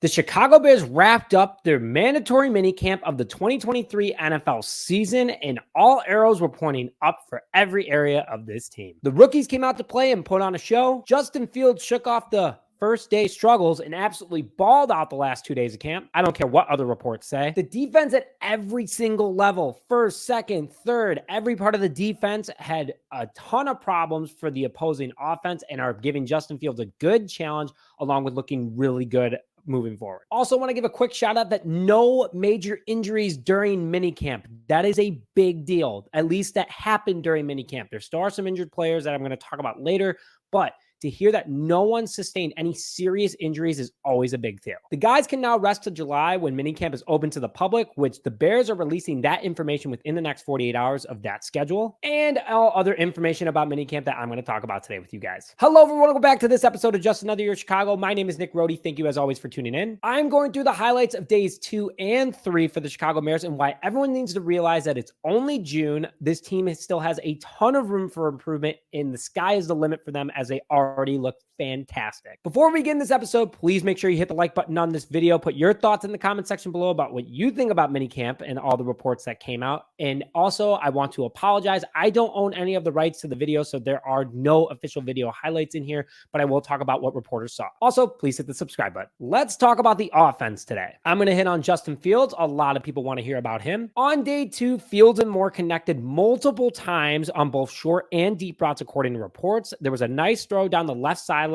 The Chicago Bears wrapped up their mandatory minicamp of the 2023 NFL season, and all arrows were pointing up for every area of this team. The rookies came out to play and put on a show. Justin Fields shook off the first day struggles and absolutely balled out the last 2 days of camp. I don't care what other reports say. The defense at every single level, first, second, third, every part of the defense had a ton of problems for the opposing offense and are giving Justin Fields a good challenge along with looking really good moving forward. Also want to give a quick shout out that no major injuries during minicamp. That is a big deal. At least that happened during minicamp. There still are some injured players that I'm going to talk about later, but to hear that no one sustained any serious injuries is always a big deal. The guys can now rest till July when minicamp is open to the public, which the Bears are releasing that information within the next 48 hours of that schedule, and all other information about minicamp that I'm going to talk about today with you guys. Hello, everyone. Welcome back to this episode of Just Another Year Chicago. My name is Nick Rohde. Thank you, as always, for tuning in. I'm going through the highlights of days 2 and 3 for the Chicago Bears and why everyone needs to realize that it's only June. This team still has a ton of room for improvement, and the sky is the limit for them as they already look fantastic. Before we begin this episode, please make sure you hit the like button on this video. Put your thoughts in the comment section below about what you think about minicamp and all the reports that came out. And also, I want to apologize. I don't own any of the rights to the video, so there are no official video highlights in here, but I will talk about what reporters saw. Also, please hit the subscribe button. Let's talk about the offense today. I'm going to hit on Justin Fields. A lot of people want to hear about him. On day 2, Fields and Moore connected multiple times on both short and deep routes, according to reports. There was a nice throw down the left sideline,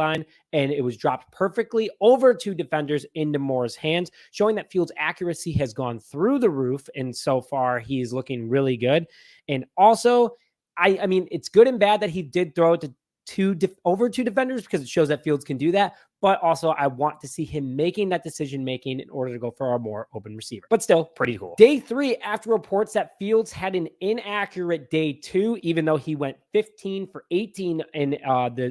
and it was dropped perfectly over 2 defenders into Moore's hands, showing that Fields' accuracy has gone through the roof, and so far he's looking really good. And also, I mean, it's good and bad that he did throw it to over 2 defenders because it shows that Fields can do that. But also, I want to see him making that decision-making in order to go for a more open receiver. But still, pretty cool. Day 3, after reports that Fields had an inaccurate day 2, even though he went 15 for 18 in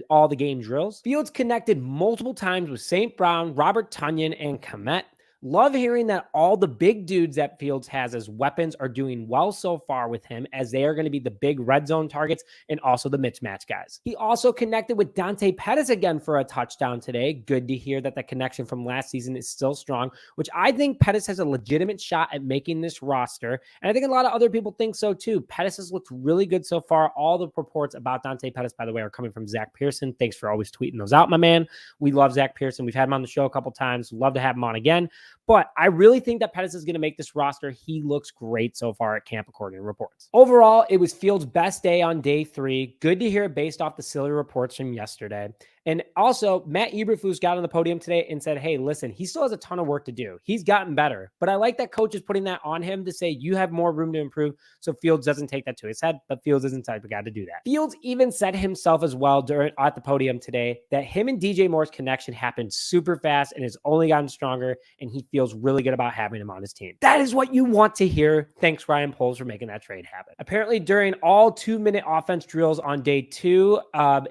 all the game drills, Fields connected multiple times with St. Brown, Robert Tonyan, and Kmet. Love hearing that all the big dudes that Fields has as weapons are doing well so far with him, as they are going to be the big red zone targets and also the mismatch guys. He also connected with Dante Pettis again for a touchdown today. Good to hear that the connection from last season is still strong, which I think Pettis has a legitimate shot at making this roster. And I think a lot of other people think so too. Pettis has looked really good so far. All the reports about Dante Pettis, by the way, are coming from Zach Pearson. Thanks for always tweeting those out, my man. We love Zach Pearson. We've had him on the show a couple times. Love to have him on again. But I really think that Pettis is going to make this roster. He looks great so far at camp, according to reports. Overall, it was Fields' best day on day 3. Good to hear based off the silly reports from yesterday. And also, Matt Eberflus got on the podium today and said, hey, listen, he still has a ton of work to do. He's gotten better. But I like that coach is putting that on him to say, you have more room to improve, so Fields doesn't take that to his head, but Fields isn't the type of guy to do that. Fields even said himself as well at the podium today that him and DJ Moore's connection happened super fast and has only gotten stronger, and he feels really good about having him on his team. That is what you want to hear. Thanks, Ryan Poles, for making that trade happen. Apparently, during all 2-minute offense drills on day 2,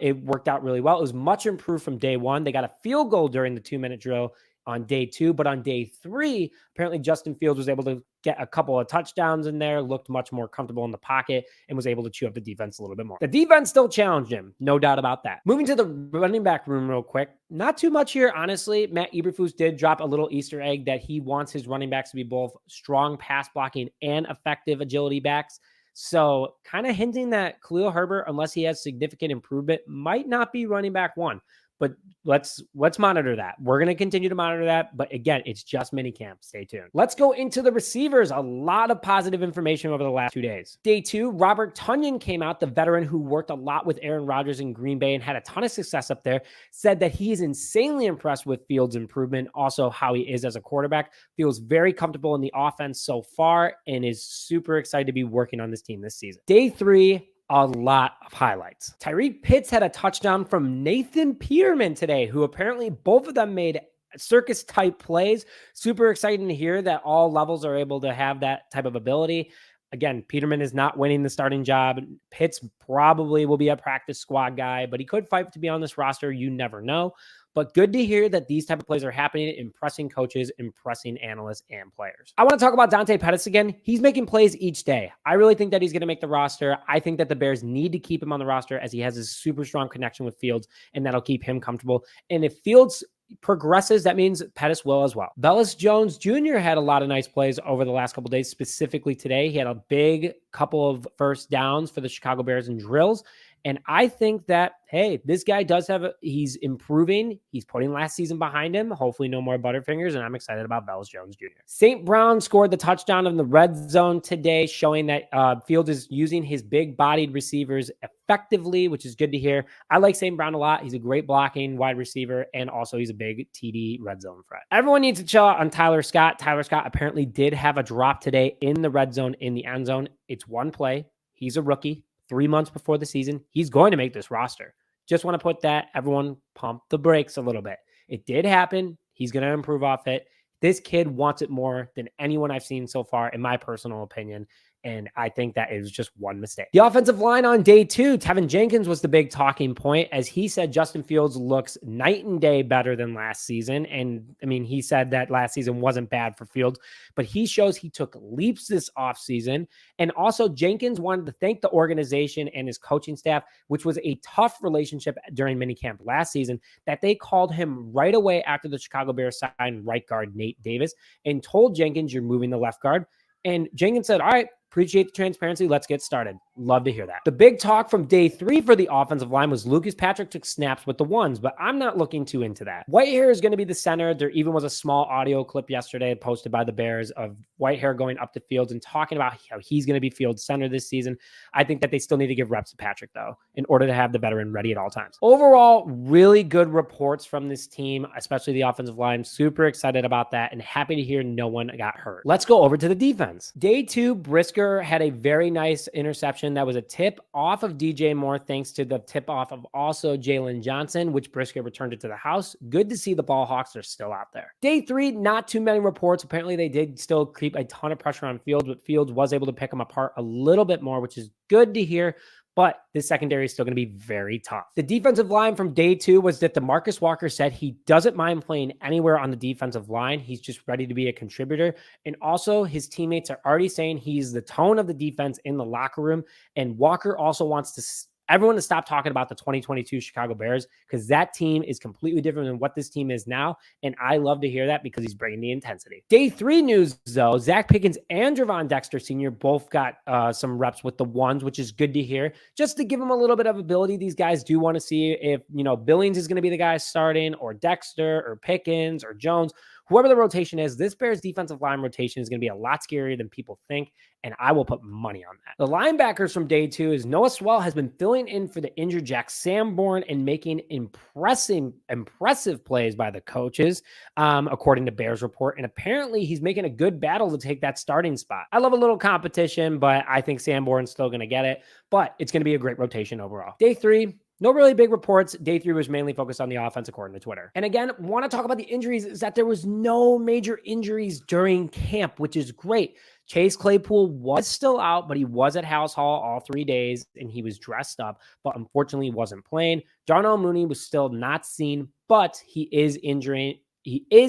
it worked out really well. It was much improved from day 1. They got a field goal during the 2-minute drill on day 2, but on day 3, apparently Justin Fields was able to get a couple of touchdowns in there, looked much more comfortable in the pocket, and was able to chew up the defense a little bit more. The defense still challenged him, no doubt about that. Moving to the running back room real quick, not too much here, honestly. Matt Eberflus did drop a little Easter egg that he wants his running backs to be both strong pass blocking and effective agility backs. So kind of hinting that Khalil Herbert, unless he has significant improvement, might not be running back 1. But let's monitor that. We're going to continue to monitor that. But again, it's just minicamp. Stay tuned. Let's go into the receivers. A lot of positive information over the last 2 days. Day 2, Robert Tonyan came out, the veteran who worked a lot with Aaron Rodgers in Green Bay and had a ton of success up there, said that he is insanely impressed with Fields' improvement, also how he is as a quarterback, feels very comfortable in the offense so far, and is super excited to be working on this team this season. Day 3, a lot of highlights. Tyreek Pitts had a touchdown from Nathan Peterman today, who apparently both of them made circus type plays. Super exciting to hear that all levels are able to have that type of ability. Again, Peterman is not winning the starting job. Pitts probably will be a practice squad guy, but he could fight to be on this roster. You never know. But good to hear that these type of plays are happening, impressing coaches, impressing analysts and players. I want to talk about Dante Pettis again. He's making plays each day. I really think that he's going to make the roster. I think that the Bears need to keep him on the roster as he has a super strong connection with Fields, and that'll keep him comfortable. And if Fields progresses, that means Pettis will as well. Velus Jones Jr. had a lot of nice plays over the last couple of days, specifically today. He had a big couple of first downs for the Chicago Bears in drills. And I think that, hey, this guy does he's improving. He's putting last season behind him. Hopefully no more Butterfingers, and I'm excited about Velus Jones Jr. St. Brown scored the touchdown in the red zone today, showing that Fields is using his big-bodied receivers effectively, which is good to hear. I like St. Brown a lot. He's a great blocking wide receiver, and also he's a big TD red zone threat. Everyone needs to chill out on Tyler Scott. Tyler Scott apparently did have a drop today in the red zone, in the end zone. It's one play. He's a rookie. 3 months before the season, he's going to make this roster. Just want to put that, everyone pump the brakes a little bit. It did happen. He's going to improve off it. This kid wants it more than anyone I've seen so far, in my personal opinion. And I think that it was just one mistake. The offensive line on day 2, Tevin Jenkins was the big talking point, as he said Justin Fields looks night and day better than last season. And I mean, he said that last season wasn't bad for Fields, but he shows he took leaps this offseason. And also Jenkins wanted to thank the organization and his coaching staff, which was a tough relationship during minicamp last season, that they called him right away after the Chicago Bears signed right guard Nate Davis and told Jenkins, you're moving to left guard. And Jenkins said, all right, appreciate the transparency. Let's get started. Love to hear that. The big talk from day 3 for the offensive line was Lucas Patrick took snaps with the ones, but I'm not looking too into that. Whitehair is going to be the center. There even was a small audio clip yesterday posted by the Bears of Whitehair going up to Fields and talking about how he's going to be Fields center this season. I think that they still need to give reps to Patrick, though, in order to have the veteran ready at all times. Overall, really good reports from this team, especially the offensive line. Super excited about that and happy to hear no one got hurt. Let's go over to the defense. Day 2, Brisker had a very nice interception. That was a tip off of DJ Moore, thanks to the tip off of also Jalen Johnson, which Brisker returned it to the house. Good to see the ball hawks are still out there. Day 3, not too many reports. Apparently they did still creep a ton of pressure on Fields, but Fields was able to pick them apart a little bit more, which is good to hear. But this secondary is still going to be very tough. The defensive line from day 2 was that DeMarcus Walker said he doesn't mind playing anywhere on the defensive line. He's just ready to be a contributor. And also his teammates are already saying he's the tone of the defense in the locker room. And Walker also wants everyone to stop talking about the 2022 Chicago Bears, because that team is completely different than what this team is now. And I love to hear that because he's bringing the intensity. Day 3 news, though, Zach Pickens and Javon Dexter Sr. both got some reps with the ones, which is good to hear. Just to give them a little bit of ability, these guys do want to see if, Billings is going to be the guy starting, or Dexter, or Pickens, or Jones. Whoever the rotation is, this Bears defensive line rotation is going to be a lot scarier than people think, and I will put money on that. The linebackers from day 2 is Noah Swell has been filling in for the injured Jack Sanborn and making impressive plays by the coaches, according to Bears Report, and apparently he's making a good battle to take that starting spot. I love a little competition, but I think Sanborn's still going to get it, but it's going to be a great rotation overall. Day 3, no really big reports. Day 3 was mainly focused on the offense, according to Twitter. And again, want to talk about the injuries, is that there was no major injuries during camp, which is great. Chase Claypool was still out, but he was at House Hall all 3 days, and he was dressed up, but unfortunately wasn't playing. Darnell Mooney was still not seen, but he is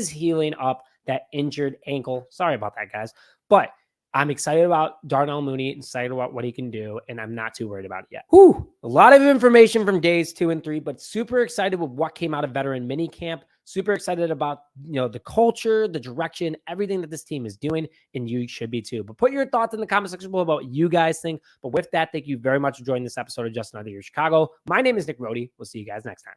healing up that injured ankle. Sorry about that, guys. But I'm excited about Darnell Mooney, excited about what he can do, and I'm not too worried about it yet. Whew, a lot of information from days 2 and 3, but super excited with what came out of veteran minicamp. Super excited about, the culture, the direction, everything that this team is doing, and you should be too. But put your thoughts in the comment section below about what you guys think. But with that, thank you very much for joining this episode of Just Another Year Chicago. My name is Nick Rohde. We'll see you guys next time.